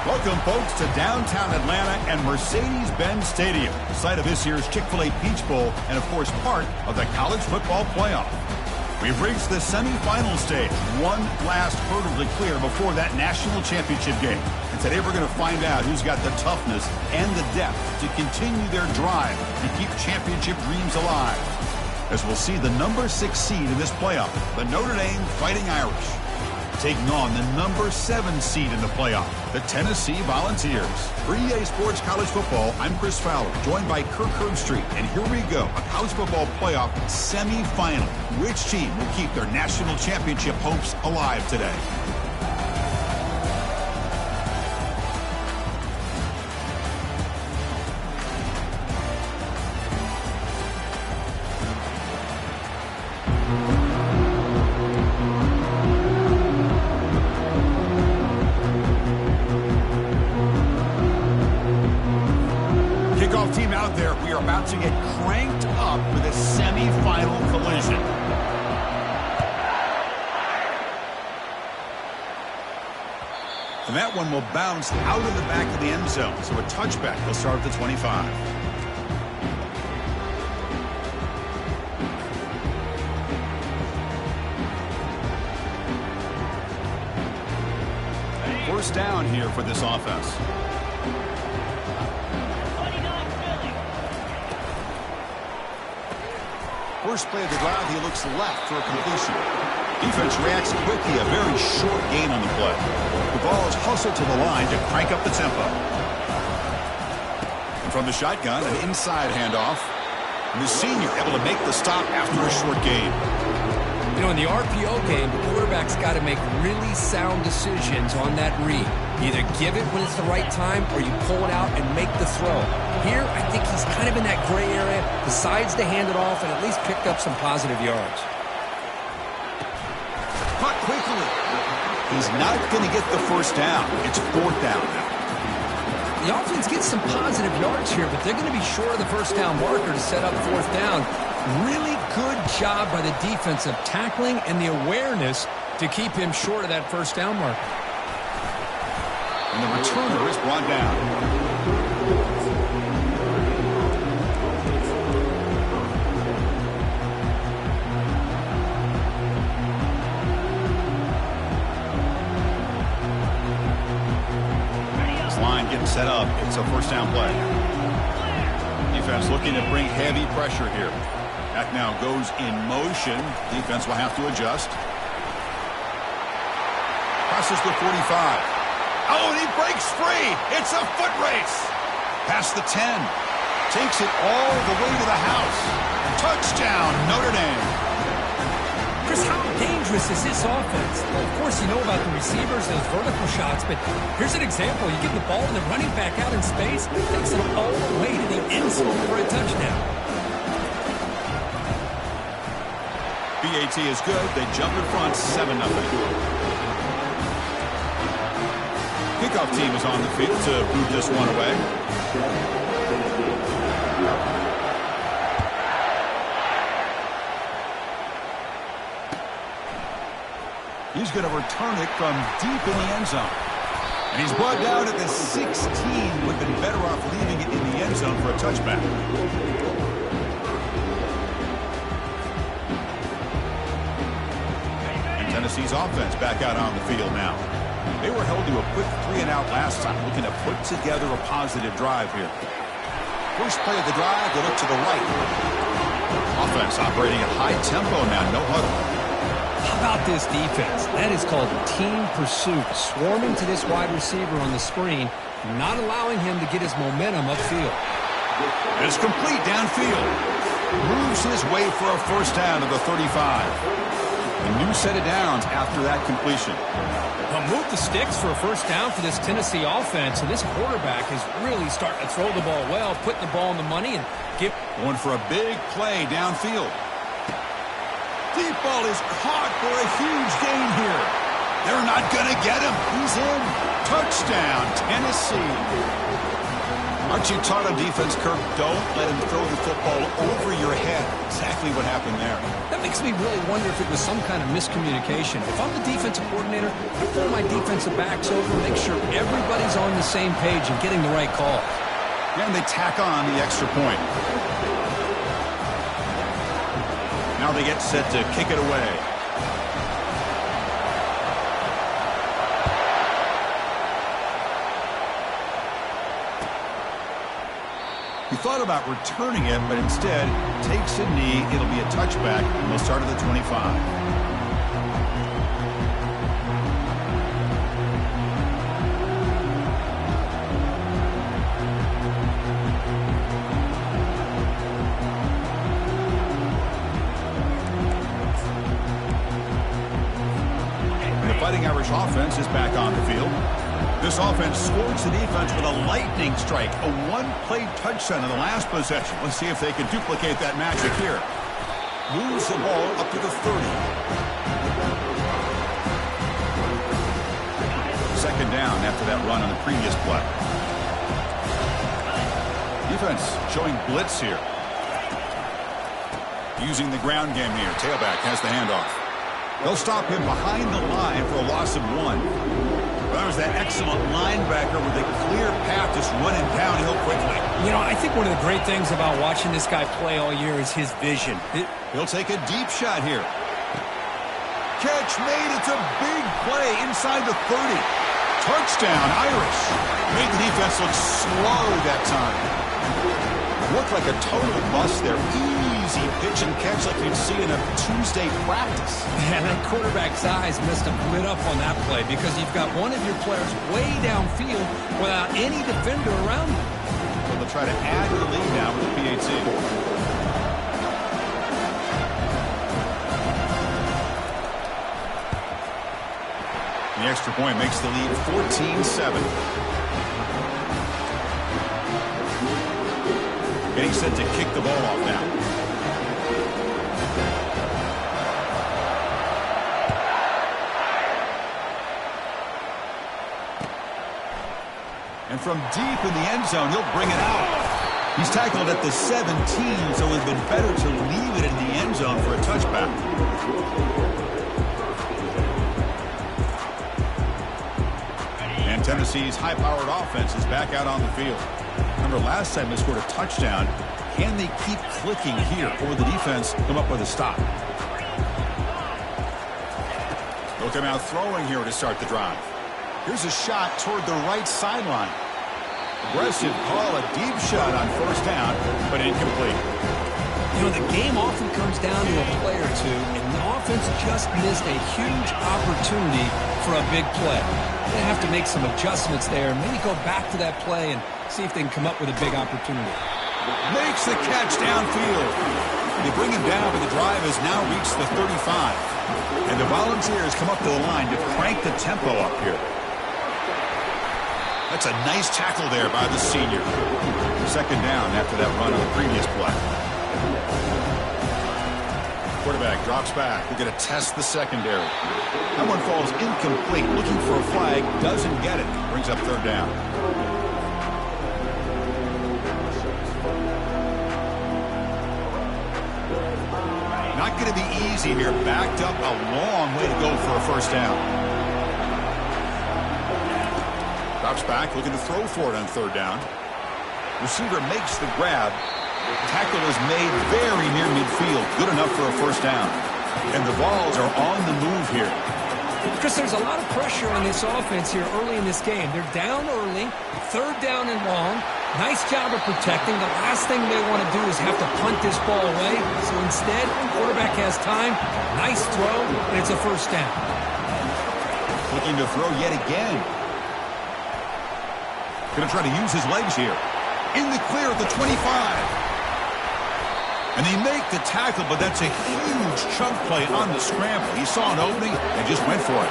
Welcome, folks, to downtown Atlanta and Mercedes-Benz Stadium, the site of this year's Chick-fil-A Peach Bowl and, of course, part of the college football playoff. We've reached the semifinal stage, one last hurdle to clear before that national championship game. And today we're going to find out who's got the toughness and the depth to continue their drive and keep championship dreams alive. As we'll see the number 6 seed in this playoff, the Notre Dame Fighting Irish, taking on the number 7 seed in the playoff, the Tennessee Volunteers. For EA Sports College Football, I'm Chris Fowler, joined by Kirk Herbstreit. And here we go, a college football playoff semifinal. Which team will keep their national championship hopes alive today? Team out there, we are about to get cranked up with a semi-final collision. And that one will bounce out of the back of the end zone, so a touchback will start at the 25. First down here for this offense. First play of the drive, he looks left for a completion. Defense reacts quickly, a very short gain on the play. The ball is hustled to the line to crank up the tempo. And from the shotgun, an inside handoff. And the senior able to make the stop after a short gain. You know, in the RPO game, the quarterback's got to make really sound decisions on that read. Either give it when it's the right time or you pull it out and make the throw. Here, I think he's kind of in that gray area, decides to hand it off and at least picked up some positive yards. Caught quickly. He's not going to get the first down. It's fourth down now. The offense gets some positive yards here, but they're going to be short of the first down marker to set up fourth down. Really good job by the defense of tackling and the awareness to keep him short of that first down marker. And the returner is brought down. This line getting set up. It's a first down play. Defense looking to bring heavy pressure here. That now goes in motion. Defense will have to adjust. Passes the 45. Oh, and he breaks free. It's a foot race. Past the 10. Takes it all the way to the house. Touchdown, Notre Dame. Chris, how dangerous is this offense? Well, of course, you know about the receivers, those vertical shots, but here's an example. You get the ball and the running back out in space, takes it all the way to the end zone for a touchdown. BAT is good. They jump in front 7-0. Kickoff team is on the field to boot this one away. He's going to return it from deep in the end zone. And he's brought down at the 16. Would have been better off leaving it in the end zone for a touchback. And Tennessee's offense back out on the field now. They were held to a quick 3-and-out last time, looking to put together a positive drive here. First play of the drive, they look to the right. Offense operating at high tempo now, no huddle. How about this defense? That is called team pursuit. Swarming to this wide receiver on the screen, not allowing him to get his momentum upfield. It's complete downfield. Moves his way for a first down to the 35. A new set of downs after that completion. Move the sticks for a first down for this Tennessee offense, and this quarterback is really starting to throw the ball well, putting the ball in the money and going for a big play downfield. Deep ball is caught for a huge gain here. They're not going to get him. He's in. Touchdown, Tennessee. Aren't you taught on defense, Kirk? Don't let him throw the football over your head. Exactly what happened there. That makes me really wonder if it was some kind of miscommunication. If I'm the defensive coordinator, I pull my defensive backs over, make sure everybody's on the same page and getting the right call. And they tack on the extra point. Now they get set to kick it away. He thought about returning it, but instead takes a knee. It'll be a touchback, and they'll start at the 25. Fighting Irish offense is back on the field. This offense scores the defense with a lightning strike, a one-play touchdown in the last possession. Let's see if they can duplicate that magic here. Moves the ball up to the 30. Second down after that run on the previous play. Defense showing blitz here. Using the ground game here. Tailback has the handoff. They'll stop him behind the line for a loss of 1. That was that excellent linebacker with a clear path just running downhill quickly. You know, I think one of the great things about watching this guy play all year is his vision. He'll take a deep shot here. Catch made. It's a big play inside the 30. Touchdown, Irish. Made the defense look slow that time. Looked like a total bust there. Easy pitch and catch like you'd see in a Tuesday practice. And that quarterback's eyes must have lit up on that play because you've got one of your players way downfield without any defender around him. So they'll try to add to the lead now with the PAT. The extra point makes the lead 14-7. Getting set to kick the ball off now. And from deep in the end zone, he'll bring it out. He's tackled at the 17, so it would have been better to leave it in the end zone for a touchback. And Tennessee's high-powered offense is back out on the field. Remember, last time they scored a touchdown. Can they keep clicking here, or will the defense come up with a stop? They'll come out throwing here to start the drive. Here's a shot toward the right sideline. Aggressive call, a deep shot on first down, but incomplete. You know, the game often comes down to a play or two, and the offense just missed a huge opportunity for a big play. They have to make some adjustments there, and maybe go back to that play and see if they can come up with a big opportunity. Makes the catch downfield. They bring him down, but the drive has now reached the 35. And the Volunteers come up to the line to crank the tempo up here. That's a nice tackle there by the senior. Second down after that run on the previous play. Quarterback drops back. We're going to test the secondary. That one falls incomplete. Looking for a flag. Doesn't get it. Brings up third down. Not going to be easy here. Backed up a long way to go for a first down. Drops back, looking to throw for it on third down. Receiver makes the grab. Tackle is made very near midfield. Good enough for a first down. And the Vols are on the move here. Chris, there's a lot of pressure on this offense here early in this game. They're down early, third down and long. Nice job of protecting. The last thing they want to do is have to punt this ball away. So instead, quarterback has time. Nice throw, and it's a first down. Looking to throw yet again. Going to try to use his legs here. In the clear at the 25. And they make the tackle, but that's a huge chunk play on the scramble. He saw an opening and just went for it.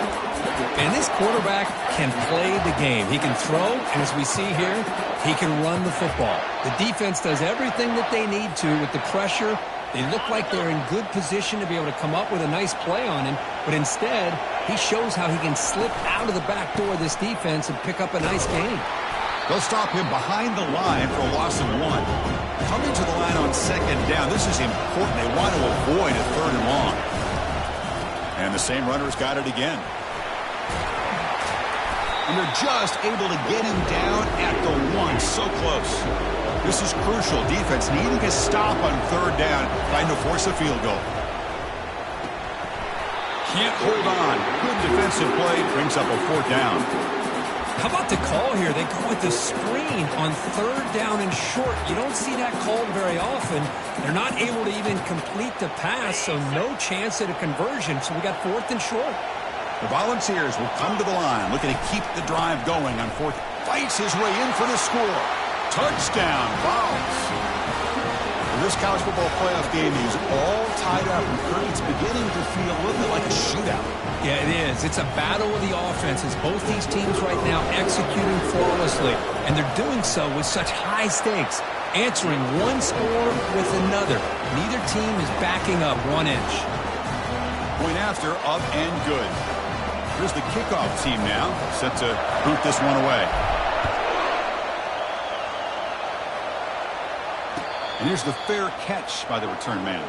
And this quarterback can play the game. He can throw, and as we see here, he can run the football. The defense does everything that they need to with the pressure. They look like they're in good position to be able to come up with a nice play on him, but instead, he shows how he can slip out of the back door of this defense and pick up a nice gain. They'll stop him behind the line for a loss of 1. Coming to the line on 2nd down. This is important. They want to avoid a 3rd and long. And the same runner's got it again. And they're just able to get him down at the 1. So close. This is crucial. Defense needing a stop on 3rd down, trying to force a field goal. Can't hold on. Good defensive play. Brings up a 4th down. How about the call here? They go with the screen on 3rd down and short. You don't see that called very often. They're not able to even complete the pass, so no chance at a conversion. So we got 4th and short. The Volunteers will come to the line, looking to keep the drive going on 4th. Fights his way in for the score. Touchdown, Vols. This college football playoff game is all tied up, and it's beginning to feel a little bit like a shootout. Yeah, it is. It's a battle of the offenses. Both these teams right now executing flawlessly, and they're doing so with such high stakes, answering one score with another. Neither team is backing up 1 inch. Point after, up and good. Here's the kickoff team now, set to boot this one away. And here's the fair catch by the return man.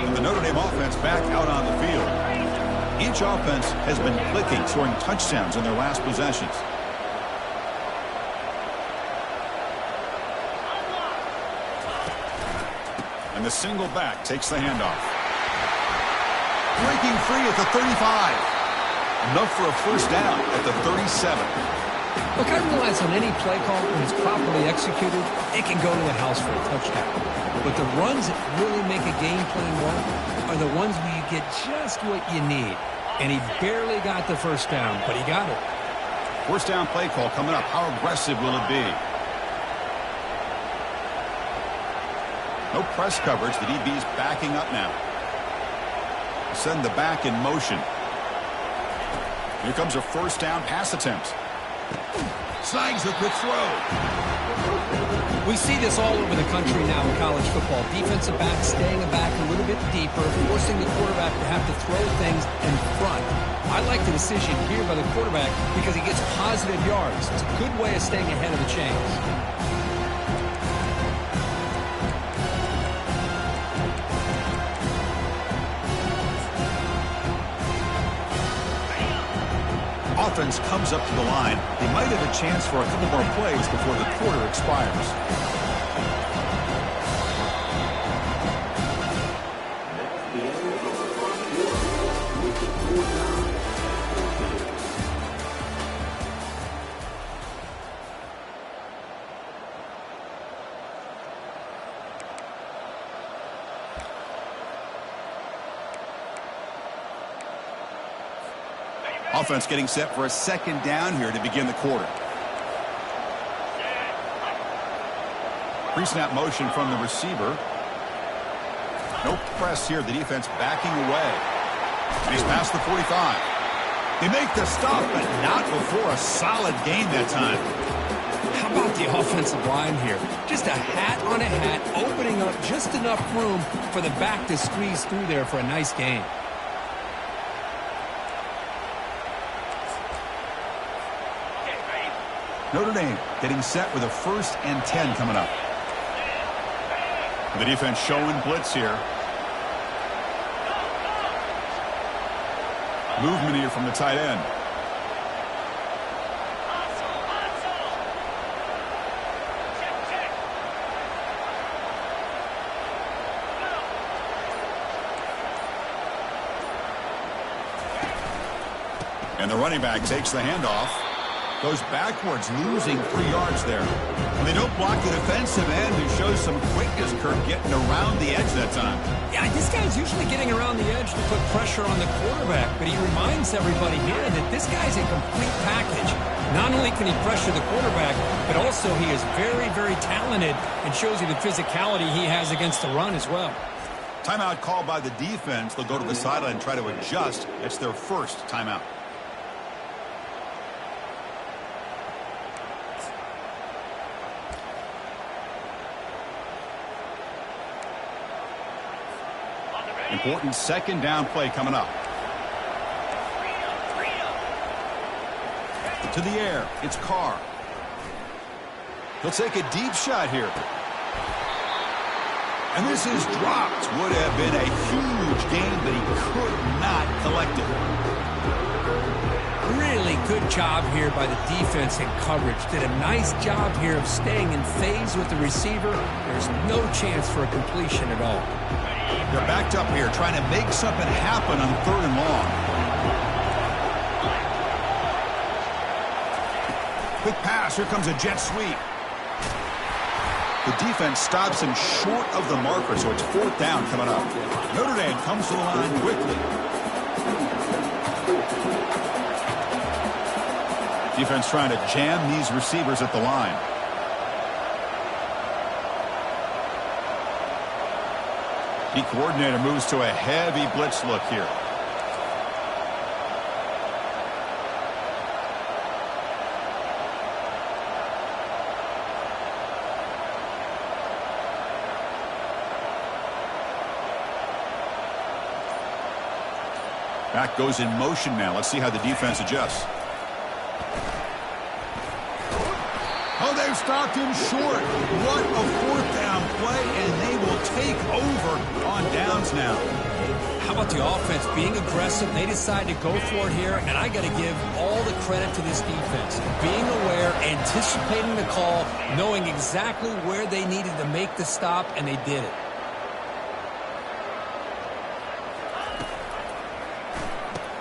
And the Notre Dame offense back out on the field. Each offense has been clicking, scoring touchdowns in their last possessions. And the single back takes the handoff. Breaking free at the 35. Enough for a 1st down at the 37. Look, I realize on any play call, when it's properly executed, it can go to the house for a touchdown. But the runs that really make a game plan work are the ones where you get just what you need. And he barely got the 1st down, but he got it. 1st down play call coming up. How aggressive will it be? No press coverage. The DB's backing up now. Send the back in motion. Here comes a 1st down pass attempt. Snags the quick throw. We see this all over the country now in college football. Defensive backs staying back a little bit deeper, forcing the quarterback to have to throw things in front. I like the decision here by the quarterback because he gets positive yards. It's a good way of staying ahead of the chains. Offense comes up to the line. They might have a chance for a couple more plays before the quarter expires. Offense getting set for a 2nd down here to begin the quarter. Pre-snap motion from the receiver. No press here. The defense backing away. And he's past the 45. They make the stop, but not before a solid gain that time. How about the offensive line here? Just a hat on a hat, opening up just enough room for the back to squeeze through there for a nice gain. Notre Dame getting set with a 1st and 10 coming up. The defense showing blitz here. Movement here from the tight end. And the running back takes the handoff. Goes backwards, losing 3 yards there. And they don't block the defensive end, who shows some quickness, Kirk, getting around the edge that time. Yeah, this guy's usually getting around the edge to put pressure on the quarterback, but he reminds everybody here that this guy's a complete package. Not only can he pressure the quarterback, but also he is very, very talented and shows you the physicality he has against the run as well. Timeout called by the defense. They'll go to the sideline and try to adjust. It's their 1st timeout. Important second down play coming up. To the air, it's Carr. He'll take a deep shot here. And this is dropped. Would have been a huge gain, but he could not collect it. Really good job here by the defense in coverage. Did a nice job here of staying in phase with the receiver. There's no chance for a completion at all. They're backed up here trying to make something happen on 3rd and long. Quick pass. Here comes a jet sweep. The defense stops him short of the marker, so it's 4th down coming up. Notre Dame comes to the line quickly. Defense trying to jam these receivers at the line. The coordinator moves to a heavy blitz look here. Back goes in motion now. Let's see how the defense adjusts. Oh, they've stopped him short. What a 4th down play, and they will take over on downs now. How about the offense being aggressive? They decide to go for it here, and I got to give all the credit to this defense. Being aware, anticipating the call, knowing exactly where they needed to make the stop, and they did it.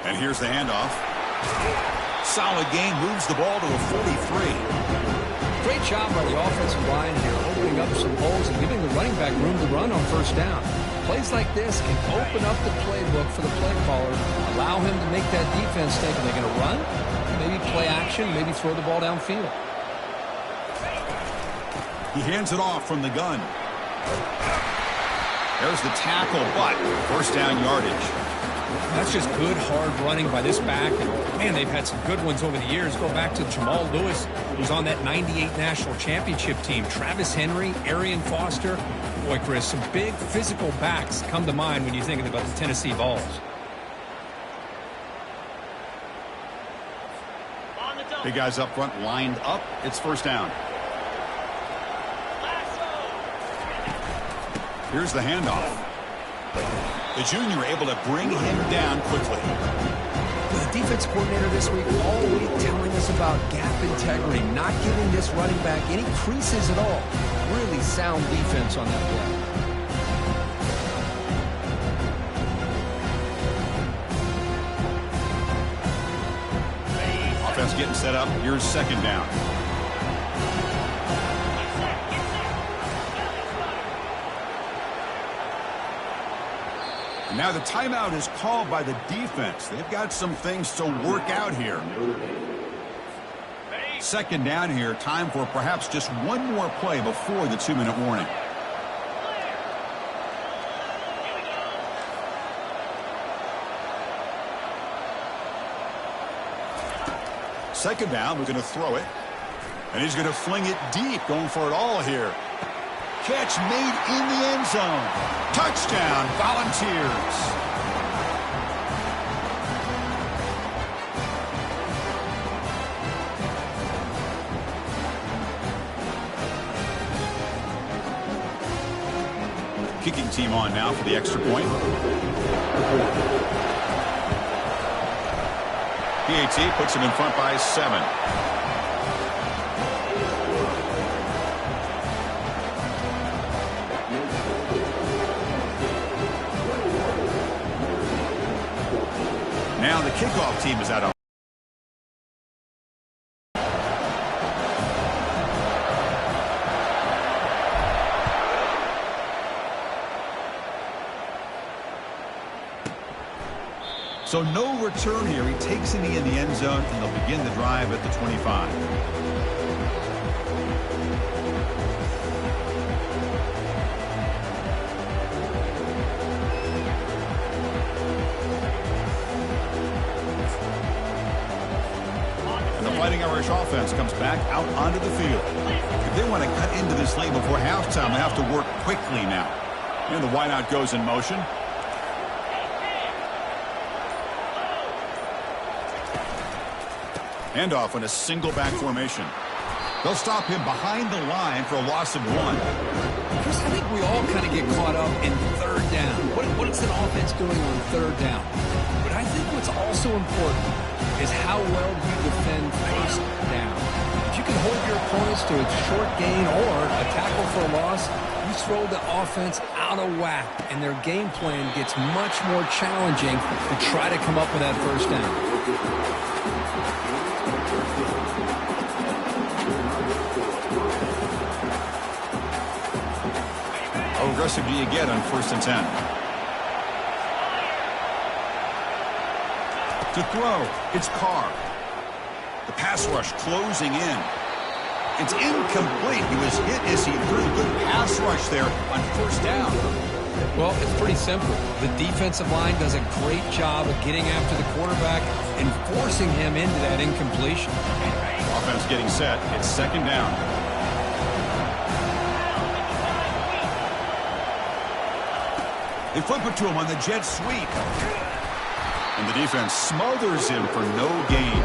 And here's the handoff. Solid gain, moves the ball to a 43. Great job by the offensive line here, opening up some holes and giving the running back room to run on 1st down. Plays like this can open up the playbook for the play caller, allow him to make that defense think, are they going to run? Maybe play action, maybe throw the ball downfield. He hands it off from the gun. There's the tackle, but 1st down yardage. That's just good, hard running by this back. And, man, they've had some good ones over the years. Go back to Jamal Lewis, who's on that 98 national championship team. Travis Henry, Arian Foster. Boy, Chris, some big physical backs come to mind when you're thinking about the Tennessee Vols. Big guys up front lined up. It's 1st down. Here's the handoff. The junior able to bring him down quickly. The defense coordinator this week all week telling us about gap integrity, not giving this running back any creases at all. Really sound defense on that play. Offense getting set up. Here's 2nd down. Now the timeout is called by the defense. They've got some things to work out here. 2nd down here. Time for perhaps just one more play before the 2-minute warning. Second down. We're going to throw it. And he's going to fling it deep, going for it all here. Catch made in the end zone. Touchdown, Volunteers. Kicking team on now for the extra point. PAT puts him in front by 7. Now the kickoff team is out on. So no return here. He takes it in the end zone, and they'll begin the drive at the 25. Fighting Irish offense comes back out onto the field. If they want to cut into this lead before halftime, they have to work quickly now. And the wideout goes in motion. Handoff on a single back formation. They'll stop him behind the line for a loss of 1. Chris, I think we all kind of get caught up in third down. What is an offense doing on third down? But I think what's also important is how well you defend first down. If you can hold your opponents to a short gain or a tackle for a loss, you throw the offense out of whack, and their game plan gets much more challenging to try to come up with that first down. How aggressive do you get on 1st and 10? To throw, it's Carr. The pass rush closing in. It's incomplete. He was hit as he threw a good pass rush there on 1st down. Well, it's pretty simple. The defensive line does a great job of getting after the quarterback and forcing him into that incompletion. Offense getting set. It's 2nd down. They flip it to him on the jet sweep. And the defense smothers him for no gain.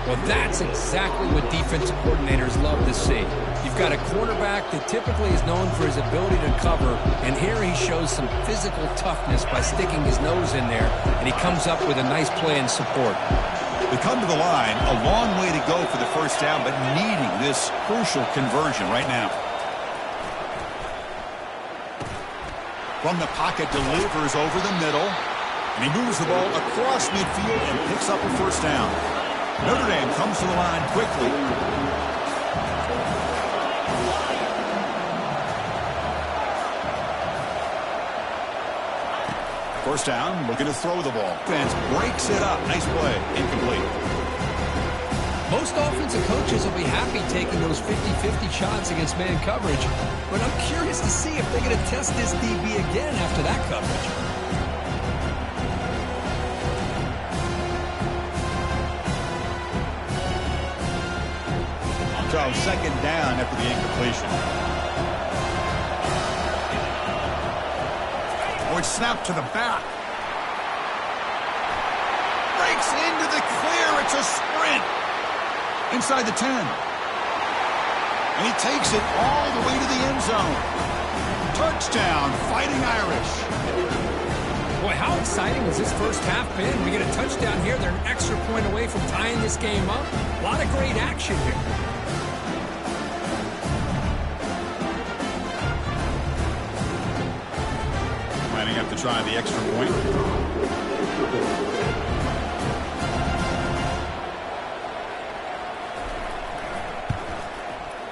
Well, that's exactly what defensive coordinators love to see. You've got a quarterback that typically is known for his ability to cover, and here he shows some physical toughness by sticking his nose in there, and he comes up with a nice play in support. They come to the line, a long way to go for the 1st down, but needing this crucial conversion right now. From the pocket, delivers over the middle, and he moves the ball across midfield and picks up a 1st down. Notre Dame comes to the line quickly. First down, looking to throw the ball. Fence breaks it up. Nice play. Incomplete. Most offensive coaches will be happy taking those 50-50 shots against man coverage, but I'm curious to see if they're going to test this DB again after that coverage. So 2nd down after the incompletion. Boyd snapped to the back. Breaks into the clear. It's a sprint. Inside the 10. And he takes it all the way to the end zone. Touchdown, Fighting Irish. Boy, how exciting has this first half been? We get a touchdown here. They're an extra point away from tying this game up. A lot of great action here. Have to try the extra point.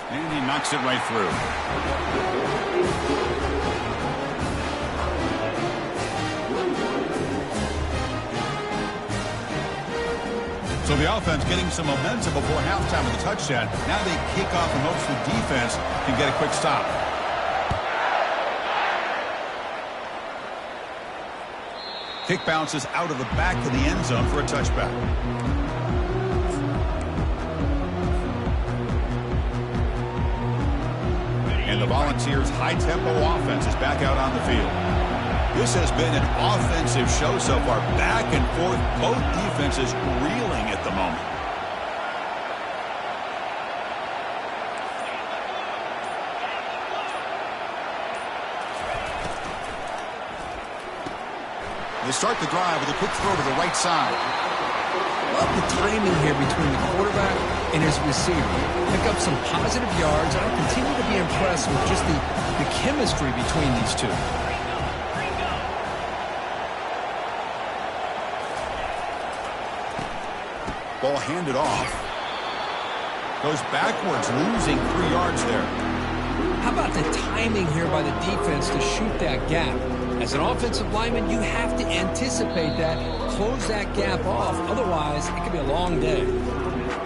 And he knocks it right through. So the offense getting some momentum before halftime with a touchdown. Now they kick off and hopes the defense can get a quick stop. Kick bounces out of the back of the end zone for a touchback. And the Volunteers' high-tempo offense is back out on the field. This has been an offensive show so far. Back and forth, both defenses reeling at the moment. They start the drive with a quick throw to the right side. Love the timing here between the quarterback and his receiver. Pick up some positive yards, and I continue to be impressed with just the chemistry between these two. Ball handed off. Goes backwards, losing 3 yards there. How about the timing here by the defense to shoot that gap? As an offensive lineman, you have to anticipate that, close that gap off. Otherwise, it could be a long day.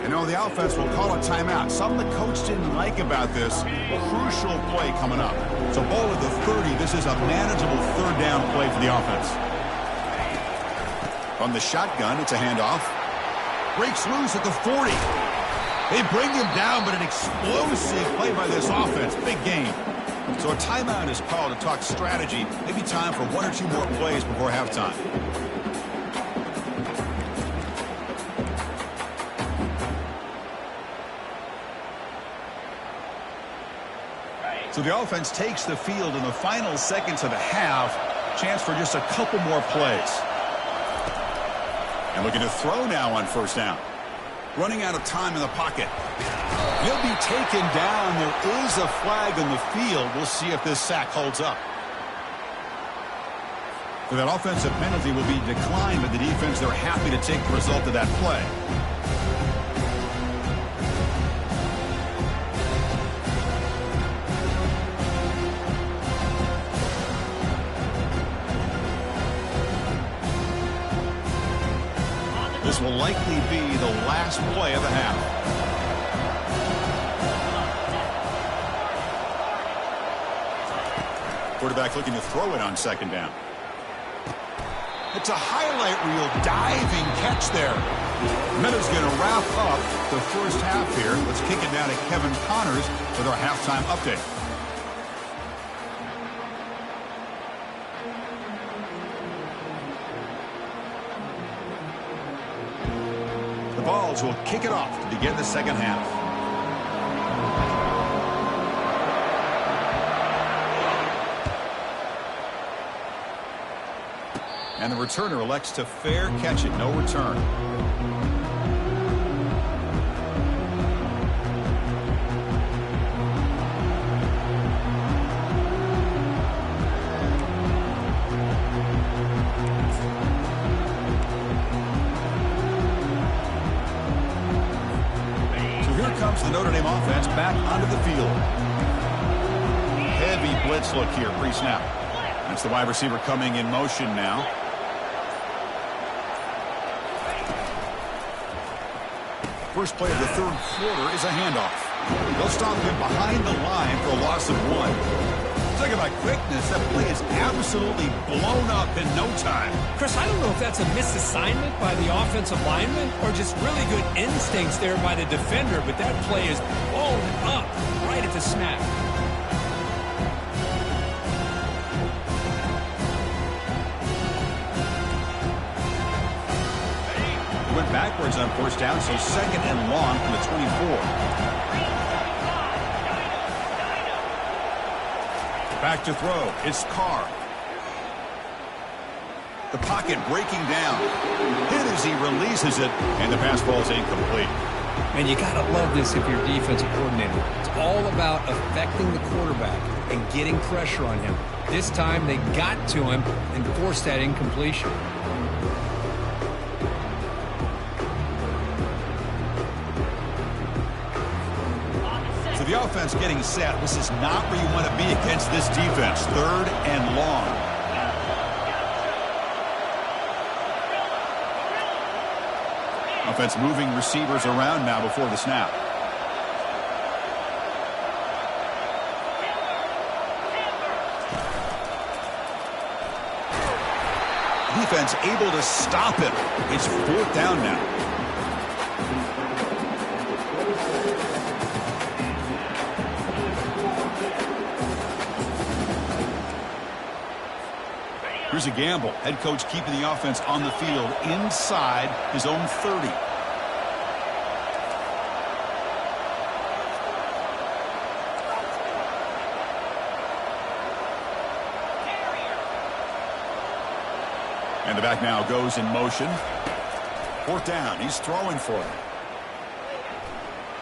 You know, the offense will call a timeout. Something the coach didn't like about this. Crucial play coming up. So ball at the 30. This is a manageable 3rd down play for the offense. From the shotgun, it's a handoff. Breaks loose at the 40. They bring him down, but an explosive play by this offense. Big game. So a timeout is called to talk strategy. Maybe time for 1 or 2 more plays before halftime. So the offense takes the field in the final seconds of the half. Chance for just a couple more plays. And looking to throw now on first down. Running out of time in the pocket. He'll be taken down. There is a flag on the field. We'll see if this sack holds up. So that offensive penalty will be declined by the defense. They're happy to take the result of that play. This will likely be the last play of the half. Quarterback looking to throw it on second down. It's a highlight reel diving catch there. Meadows going to wrap up the first half here. Let's kick it down to Kevin Connors with our halftime update. The Vols will kick it off to begin the second half. And the returner elects to fair catch it. No return. So here comes the Notre Dame offense back onto the field. Heavy blitz look here pre-snap. That's the wide receiver coming in motion now. First play of the third quarter is a handoff. They'll stop him behind the line for a loss of 1. Talk about quickness. That play is absolutely blown up in no time. Chris, I don't know if that's a misassignment by the offensive lineman or just really good instincts there by the defender, but that play is blown up right at the snap. Went backwards on first down, so second and long from the 24. Back to throw. It's Carr. The pocket breaking down. Hit as he releases it, and the pass ball is incomplete. And you got to love this if you're a defensive coordinator. It's all about affecting the quarterback and getting pressure on him. This time they got to him and forced that incompletion. The offense getting set. This is not where you want to be against this defense. Third and long. Offense moving receivers around now before the snap. Defense able to stop it. It's fourth down now. Here's a gamble. Head coach keeping the offense on the field inside his own 30. And the back now goes in motion. Fourth down. He's throwing for it.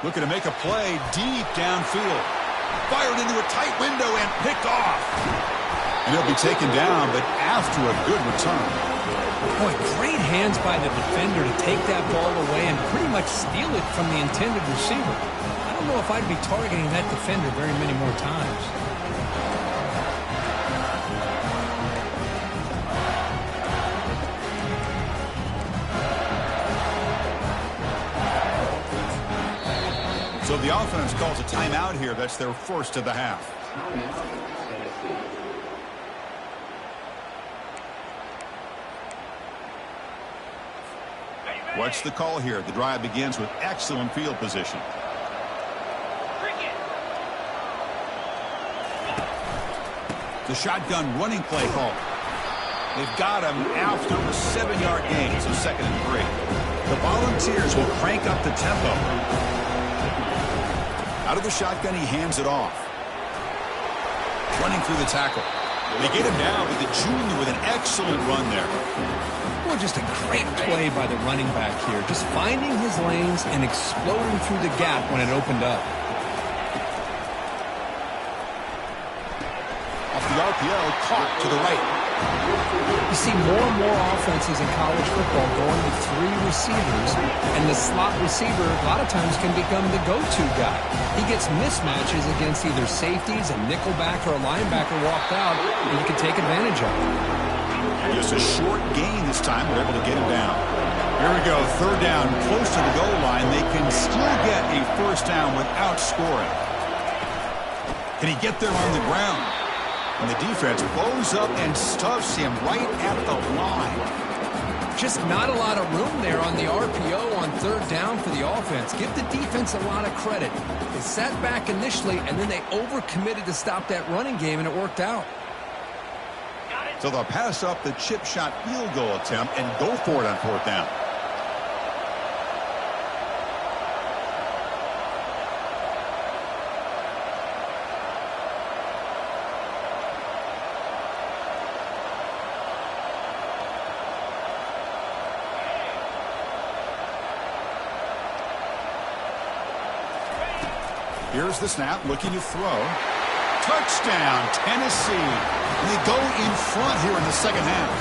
Looking to make a play deep downfield. Fired into a tight window and picked off. And he'll be taken down, but after a good return. Boy, great hands by the defender to take that ball away and pretty much steal it from the intended receiver. I don't know if I'd be targeting that defender very many more times. So the offense calls a timeout here. That's their first of the half. What's the call here? The drive begins with excellent field position. The shotgun running play call. They've got him after a 7-yard gain, so second and 3. The Volunteers will crank up the tempo. Out of the shotgun, he hands it off. running through the tackle. They get him down with the junior with an excellent run there. Well, just a great play by the running back here. Just finding his lanes and exploding through the gap when it opened up. Off the RPO, caught to the right. You see more and more offenses in college football going with 3 receivers, and the slot receiver a lot of times can become the go-to guy. He gets mismatches against either safeties, a nickelback, or a linebacker walked out, and you can take advantage of it. Just a short gain this time. We're able to get him down. Here we go. 3rd down, close to the goal line. They can still get a first down without scoring. Can he get there on the ground? And the defense blows up and stuffs him right at the line. Just not a lot of room there on the RPO on 3rd down for the offense. Give the defense a lot of credit. They sat back initially, and then they overcommitted to stop that running game, and it worked out. So they'll pass up the chip shot field goal attempt and go for it on 4th down. Here's the snap, looking to throw. Touchdown, Tennessee. And they go in front here in the 2nd half.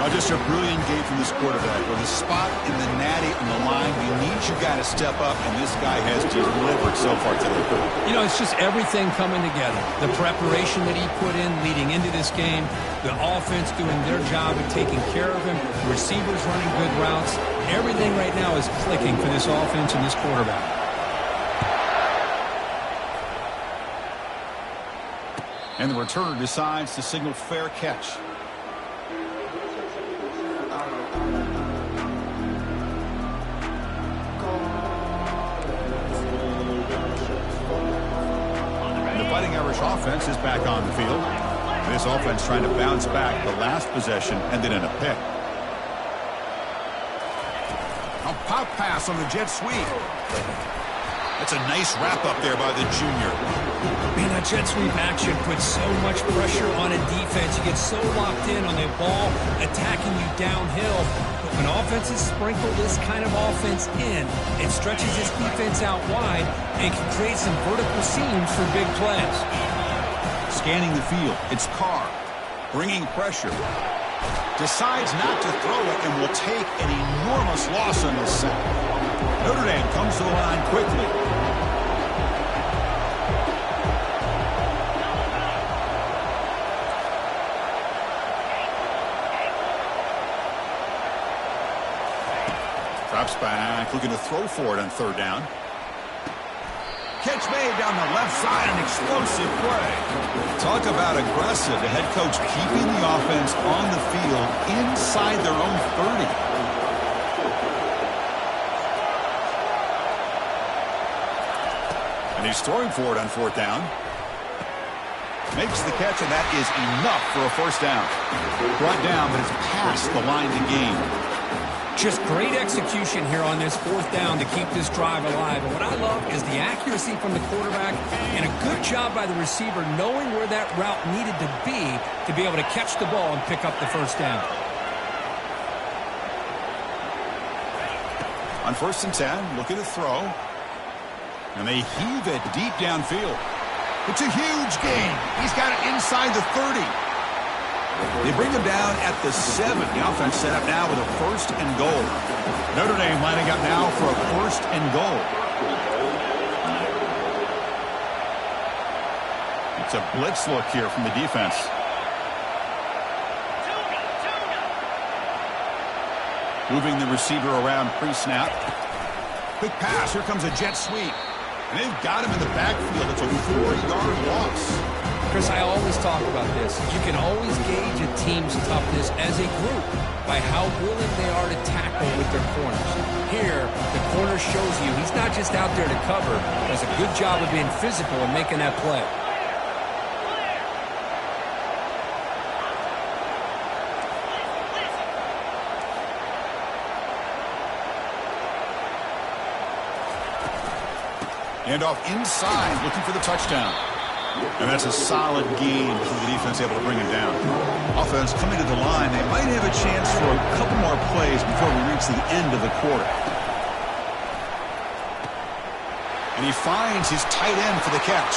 Oh, just a brilliant game from this quarterback. With a spot in the natty on the line, we need you guy to step up, and this guy has delivered so far today. You know, it's just everything coming together. The preparation that he put in leading into this game, the offense doing their job of taking care of him, the receivers running good routes. Everything right now is clicking for this offense and this quarterback. And the returner decides to signal fair catch. And the Fighting Irish offense is back on the field. And this offense trying to bounce back. The last possession ended in a pick. A pop pass on the jet sweep. That's a nice wrap up there by the junior. Man, that jet sweep action puts so much pressure on a defense. You get so locked in on the ball attacking you downhill. But when offenses sprinkle this kind of offense in, it stretches this defense out wide and can create some vertical seams for big plays. Scanning the field, it's Carr bringing pressure. Decides not to throw it and will take an enormous loss on this sack. Notre Dame comes to the line quickly. Drops back, looking to throw for it on 3rd down. Catch made down the left side, an explosive play. Talk about aggressive. The head coach keeping the offense on the field inside their own 30. And he's throwing for it on 4th down. Makes the catch, and that is enough for a first down. Brought down, but it's past the line to gain. Just great execution here on this 4th down to keep this drive alive. And what I love is the accuracy from the quarterback and a good job by the receiver knowing where that route needed to be able to catch the ball and pick up the first down. On 1st and 10, looking to throw. And they heave it deep downfield. It's a huge gain. He's got it inside the 30. They bring him down at the 7. The offense set up now with a 1st and goal. Notre Dame lining up now for a 1st and goal. It's a blitz look here from the defense. Moving the receiver around pre-snap. Quick pass. Here comes a jet sweep. And they've got him in the backfield. It's a 4-yard loss. Chris, I always talk about this. You can always gauge a team's toughness as a group by how willing they are to tackle with their corners. Here, the corner shows you he's not just out there to cover, does a good job of being physical and making that play. And off inside, looking for the touchdown. And that's a solid gain for the defense able to bring him down. Offense coming to the line. They might have a chance for a couple more plays before we reach the end of the quarter. And he finds his tight end for the catch.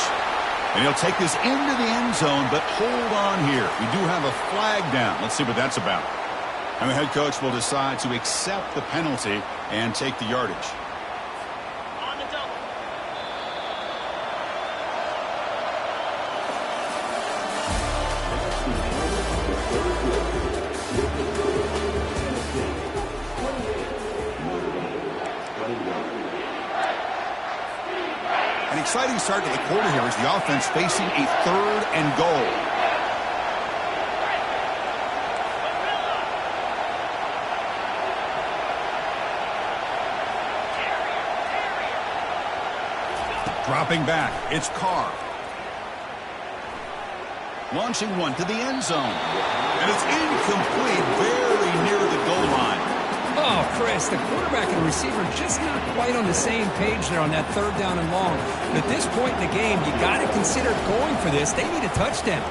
And he'll take this into the end zone, but hold on here. We do have a flag down. Let's see what that's about. And the head coach will decide to accept the penalty and take the yardage. An exciting start to the quarter here as the offense facing a 3rd and goal. Dropping back, it's Carr. Launching one to the end zone. And it's incomplete, very near the goal line. Oh, Chris, the quarterback and receiver just not quite on the same page there on that 3rd down and long. But at this point in the game, you got to consider going for this. They need a touchdown.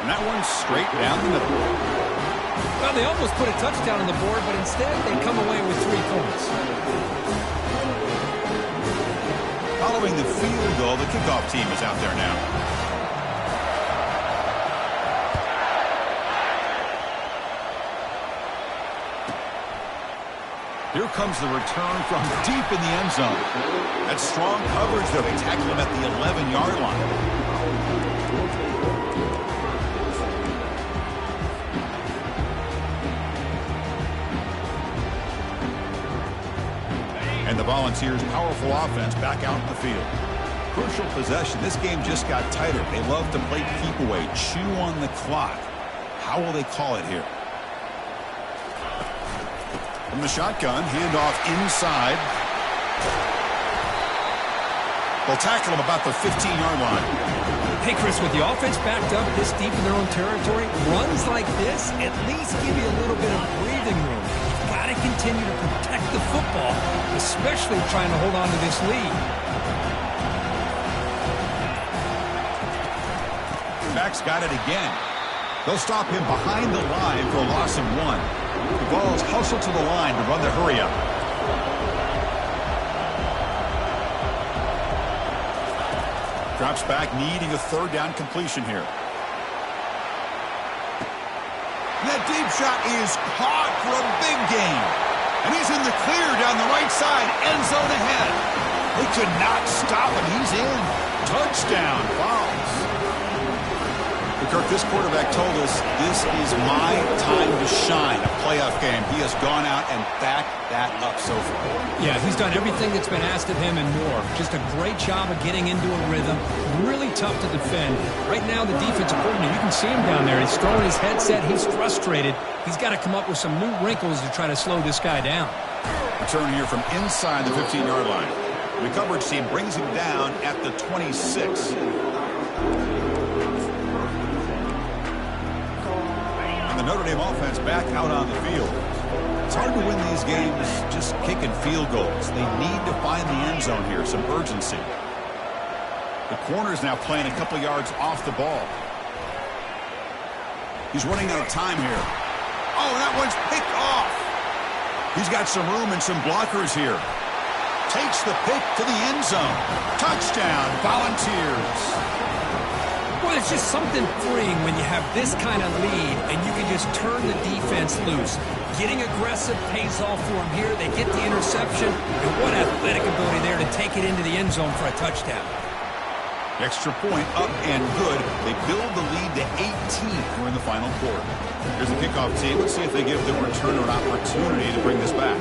And that one's straight down the middle. Well, they almost put a touchdown on the board, but instead they come away with 3 points. Following the field goal, the kickoff team is out there now. Here comes the return from deep in the end zone. That's strong coverage, though. They tackle him at the 11-yard line. And the Volunteers' powerful offense back out in the field. Crucial possession. This game just got tighter. They love to play keep away, chew on the clock. How will they call it here? From the shotgun, handoff inside. They'll tackle him about the 15-yard line. Hey, Chris, with the offense backed up this deep in their own territory, runs like this at least give you a little bit of breathing room. You've got to continue to protect the football, especially trying to hold on to this lead. Back's got it again. They'll stop him behind the line for a loss of 1. The Vols hustle to the line to run the hurry-up. Drops back, needing a 3rd down completion here. That deep shot is caught for a big gain. And he's in the clear down the right side, end zone ahead. They could not stop him. He's in. Touchdown, Vols. Kirk, this quarterback told us this is my time to shine, a playoff game. He has gone out and backed that up so far. Yeah, he's done everything that's been asked of him and more. Just a great job of getting into a rhythm. Really tough to defend. Right now, the defensive coordinator, you can see him down there. He's throwing his headset. He's frustrated. He's got to come up with some new wrinkles to try to slow this guy down. Return here from inside the 15-yard line. The coverage team brings him down at the 26. The Notre Dame offense back out on the field. It's hard to win these games just kicking field goals. They need to find the end zone here, some urgency. The corner's now playing a couple yards off the ball. He's running out of time here. Oh, that one's picked off. He's got some room and some blockers here. Takes the pick to the end zone. Touchdown, Volunteers. Well, it's just something freeing when you have this kind of lead and you can just turn the defense loose. Getting aggressive pays off for them here. They get the interception, and what athletic ability there to take it into the end zone for a touchdown. Extra point up and good. They build the lead to 18 here in the final quarter. Here's the kickoff team. Let's see if they give the returner an opportunity to bring this back.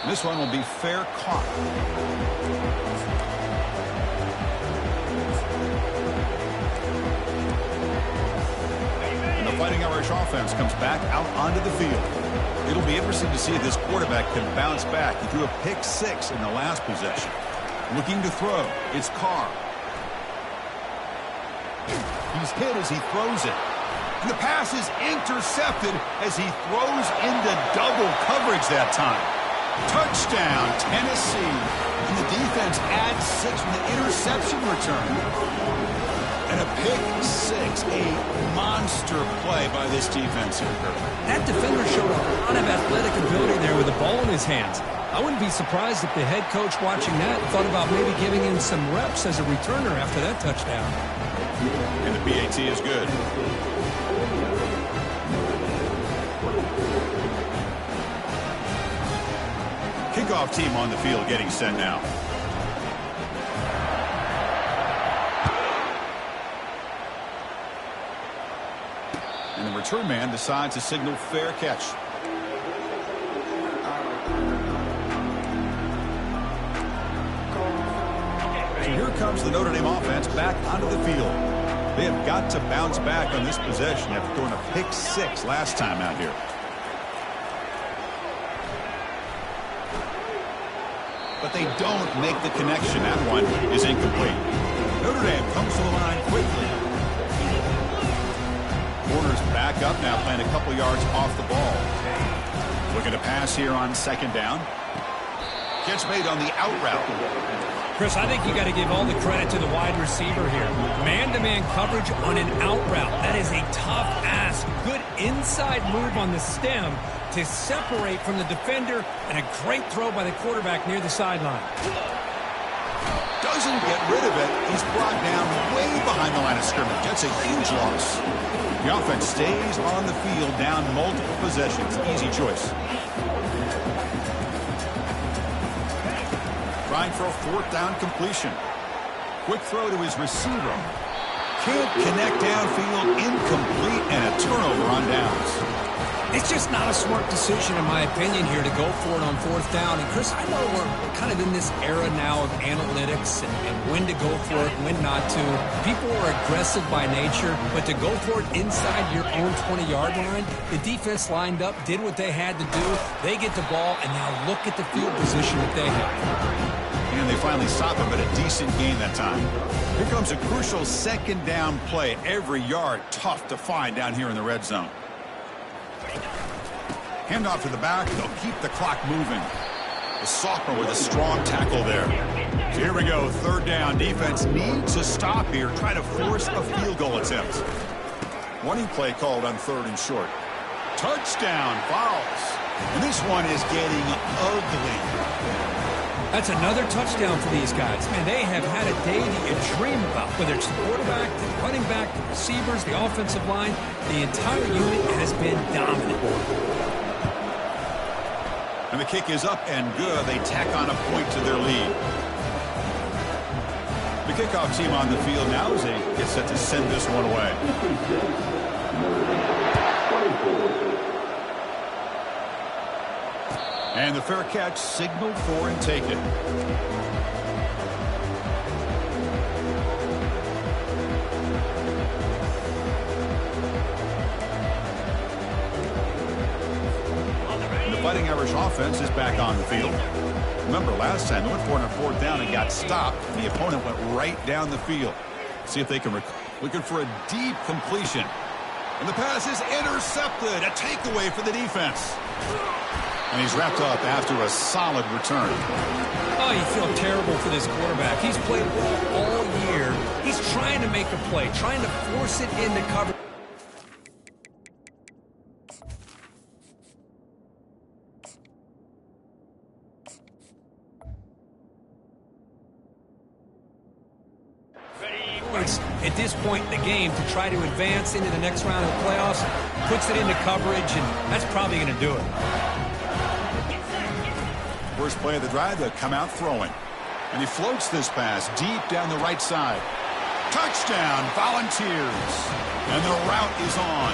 This one will be fair caught. And the Fighting Irish offense comes back out onto the field. It'll be interesting to see if this quarterback can bounce back. He threw a pick-6 in the last possession. Looking to throw. It's Carr. He's hit as he throws it. And the pass is intercepted as he throws into double coverage that time. Touchdown, Tennessee. And the defense adds 6 with an interception return. And a pick 6, a monster play by this defense here, Kirk. That defender showed a lot of athletic ability there with the ball in his hands. I wouldn't be surprised if the head coach watching that thought about maybe giving him some reps as a returner after that touchdown. And the PAT is good. Kickoff team on the field getting set now. And the return man decides to signal fair catch. So here comes the Notre Dame offense back onto the field. They have got to bounce back on this possession after throwing a pick 6 last time out here. But they don't make the connection. That one is incomplete. Notre Dame comes to the line quickly. Warner's back up now, playing a couple yards off the ball. Looking to pass here on 2nd down. Catch made on the out route. Chris, I think you got to give all the credit to the wide receiver here. Man-to-man coverage on an out route. That is a tough ask. Good inside move on the stem to separate from the defender, and a great throw by the quarterback near the sideline. Doesn't get rid of it. He's brought down way behind the line of scrimmage. That's a huge loss. The offense stays on the field, down multiple possessions. Easy choice. Trying for a 4th down completion. Quick throw to his receiver. Can't connect downfield, incomplete, and a turnover on downs. It's just not a smart decision, in my opinion, here to go for it on 4th down. And, Chris, I know we're kind of in this era now of analytics and when to go for it, when not to. People are aggressive by nature, but to go for it inside your own 20-yard line, the defense lined up, did what they had to do. They get the ball, and now look at the field position that they have. And they finally stop him, but a decent gain that time. Here comes a crucial 2nd down play. Every yard tough to find down here in the red zone. Handoff to the back. They'll keep the clock moving. The sophomore with a strong tackle there. So here we go. 3rd down. Defense needs to stop here. Try to force a field goal attempt. Running play called on 3rd and short. Touchdown. Fouls. And this one is getting ugly. That's another touchdown for these guys. Man, they have had a day that you dream about. Whether it's the quarterback, the running back, the receivers, the offensive line, the entire unit has been dominant. And the kick is up and good. They tack on a point to their lead. The kickoff team on the field now as they get set to send this one away. And the fair catch signaled for and taken. And the Fighting Irish offense is back on the field. Remember last time they went for it on 4th down and got stopped. The opponent went right down the field. See if they can looking for a deep completion. And the pass is intercepted. A takeaway for the defense. And he's wrapped up after a solid return. Oh, you feel terrible for this quarterback. He's played well all year. He's trying to make a play, trying to force it into cover. At this point in the game, to try to advance into the next round of the playoffs, puts it into coverage, and that's probably going to do it. First play of the drive, they'll come out throwing. And he floats this pass deep down the right side. Touchdown, Volunteers. And the route is on.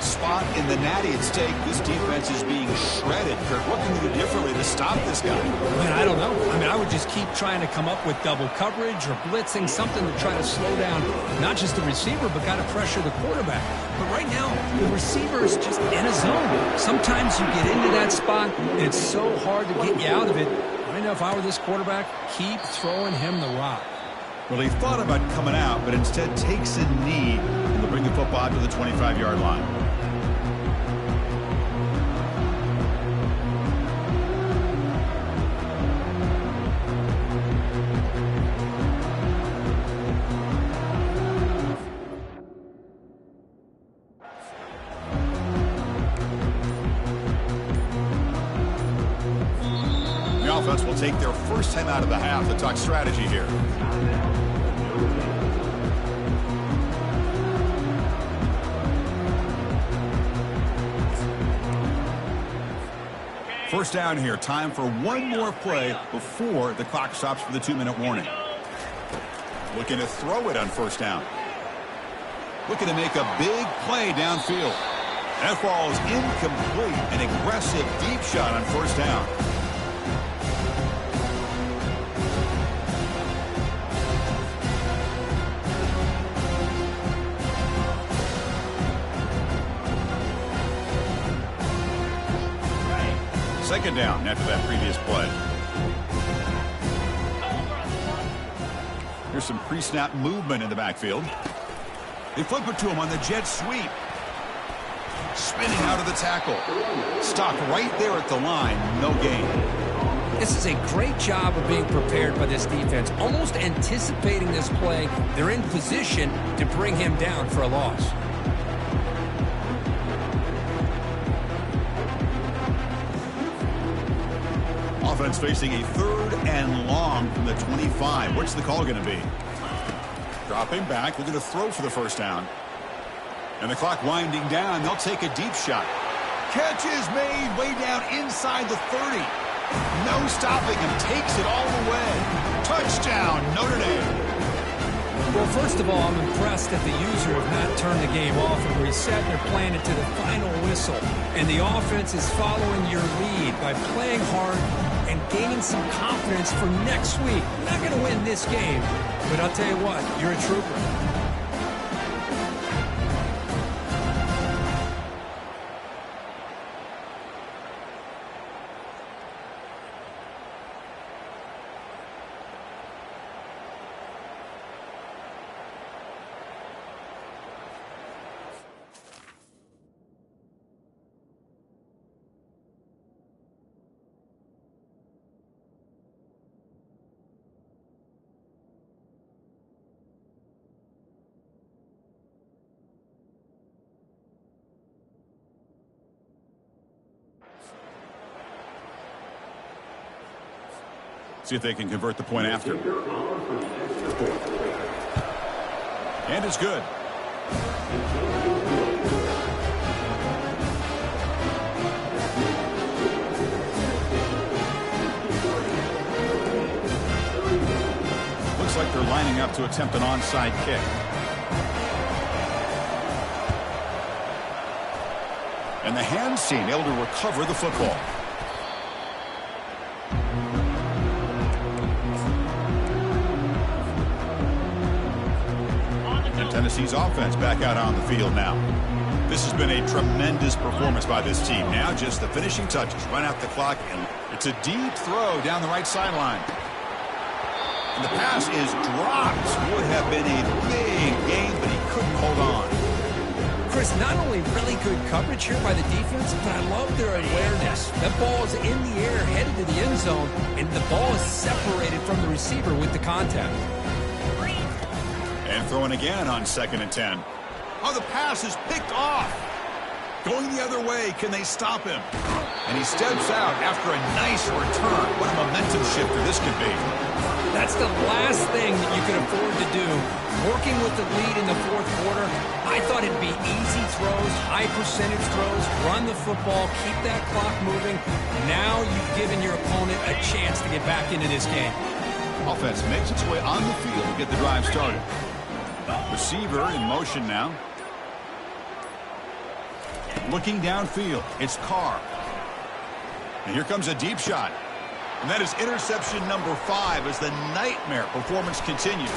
Spot in the natty at stake. This defense is being shredded. Kirk, what can you do differently to stop this guy? Man, I don't know. I mean, I would just keep trying to come up with double coverage or blitzing, something to try to slow down not just the receiver, but got to pressure the quarterback. But right now, the receiver is just in a zone. Sometimes you get into that spot, and it's so hard to get you out of it. I know if I were this quarterback, keep throwing him the rock. Well, he thought about coming out, but instead takes a knee and will bring the football to the 25-yard line. will take their first time out of the half to talk strategy here. First down here. Time for one more play before the clock stops for the 2-minute warning. Looking to throw it on first down. Looking to make a big play downfield. That ball is incomplete. An aggressive deep shot on first down. Second down after that previous play. Here's some pre-snap movement in the backfield. They flip it to him on the jet sweep. Spinning out of the tackle. Stopped right there at the line. No gain. This is a great job of being prepared by this defense. Almost anticipating this play. They're in position to bring him down for a loss. Offense facing a 3rd and long from the 25. What's the call going to be? Dropping back. Looking to throw for the first down. And the clock winding down. They'll take a deep shot. Catch is made way down inside the 30. No stopping him. Takes it all the way. Touchdown, Notre Dame. Well, first of all, I'm impressed that the user have not turned the game off and reset. They're playing it to the final whistle. And the offense is following your lead by playing hard and gaining some confidence for next week. You're not going to win this game, but I'll tell you what, you're a trooper. See if they can convert the point after. And it's good. Looks like they're lining up to attempt an onside kick. And the hands team able to recover the football. Tennessee's offense back out on the field now. This has been a tremendous performance by this team. Now just the finishing touches. Run out the clock, and it's a deep throw down the right sideline. And the pass is dropped. Would have been a big gain, but he couldn't hold on. Chris, not only really good coverage here by the defense, but I love their awareness. That ball is in the air, headed to the end zone, and the ball is separated from the receiver with the contact. And throwing again on 2nd and 10. Oh, the pass is picked off. Going the other way. Can they stop him? And he steps out after a nice return. What a momentum shifter this could be. That's the last thing that you can afford to do. Working with the lead in the 4th quarter, I thought it'd be easy throws, high percentage throws, run the football, keep that clock moving. Now you've given your opponent a chance to get back into this game. Offense makes its way on the field to get the drive started. Receiver in motion now. Looking downfield. It's Carr. And here comes a deep shot. And that is interception number 5 as the nightmare performance continues.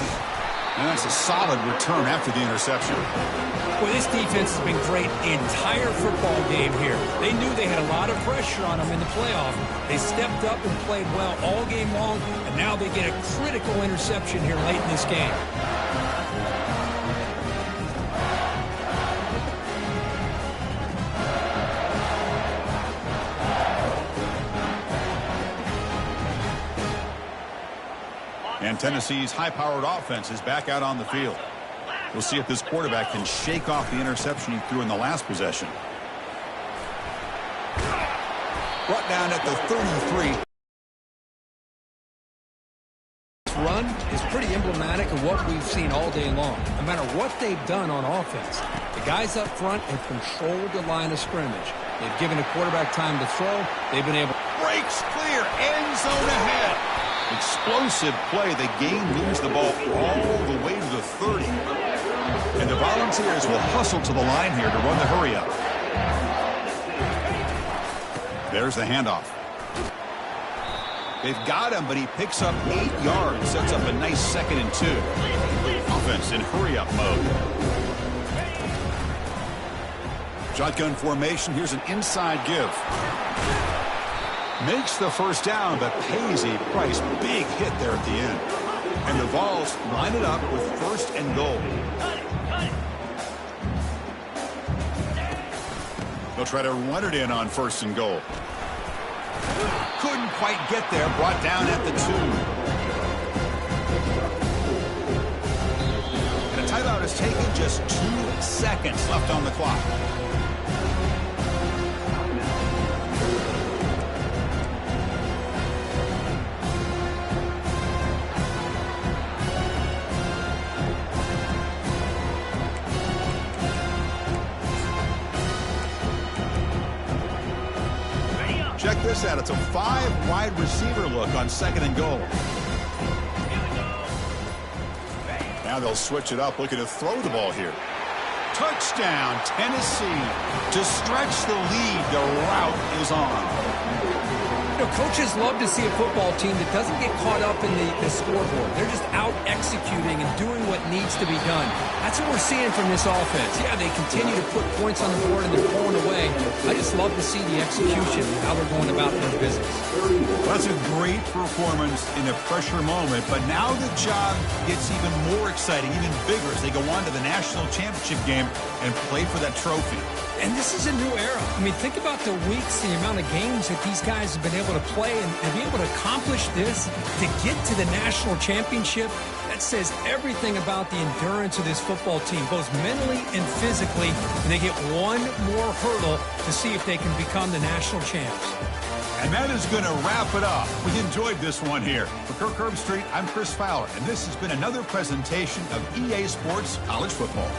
And that's a solid return after the interception. Well, this defense has been great the entire football game here. They knew they had a lot of pressure on them in the playoff. They stepped up and played well all game long, and now they get a critical interception here late in this game. And Tennessee's high-powered offense is back out on the field. We'll see if this quarterback can shake off the interception he threw in the last possession. Brought down at the 33. pretty emblematic of what we've seen all day long. No matter what they've done on offense, the guys up front have controlled the line of scrimmage. They've given the quarterback time to throw. They've been able... Breaks clear, end zone ahead. Explosive play. The game moves the ball all the way to the 30. And the Volunteers will hustle to the line here to run the hurry up. There's the handoff. They've got him, but he picks up 8 yards. Sets up a nice 2nd and 2. Offense in hurry-up mode. Shotgun formation. Here's an inside give. Makes the first down, but pays a price. Big hit there at the end. And the Vols line it up with 1st and goal. They'll try to run it in on 1st and goal. Couldn't quite get there. Brought down at the 2. And a timeout is taken. Just 2 seconds left on the clock. Check this out. It's a 5-wide receiver look on 2nd and goal. Now they'll switch it up, looking to throw the ball here. Touchdown, Tennessee. To stretch the lead, the route is on. You know, coaches love to see a football team that doesn't get caught up in the scoreboard. They're just out executing and doing what needs to be done. That's what we're seeing from this offense. Yeah, they continue to put points on the board and they're pulling away. I just love to see the execution and how they're going about their business. That's a great performance in a pressure moment, but now the job gets even more exciting, even bigger as they go on to the national championship game and play for that trophy. And this is a new era. I mean, think about the weeks, the amount of games that these guys have been able to play and be able to accomplish this, to get to the national championship. That says everything about the endurance of this football team, both mentally and physically. And they get one more hurdle to see if they can become the national champs. And that is going to wrap it up. We enjoyed this one here. For Kirk Herbstreit, I'm Chris Fowler, and this has been another presentation of EA Sports College Football.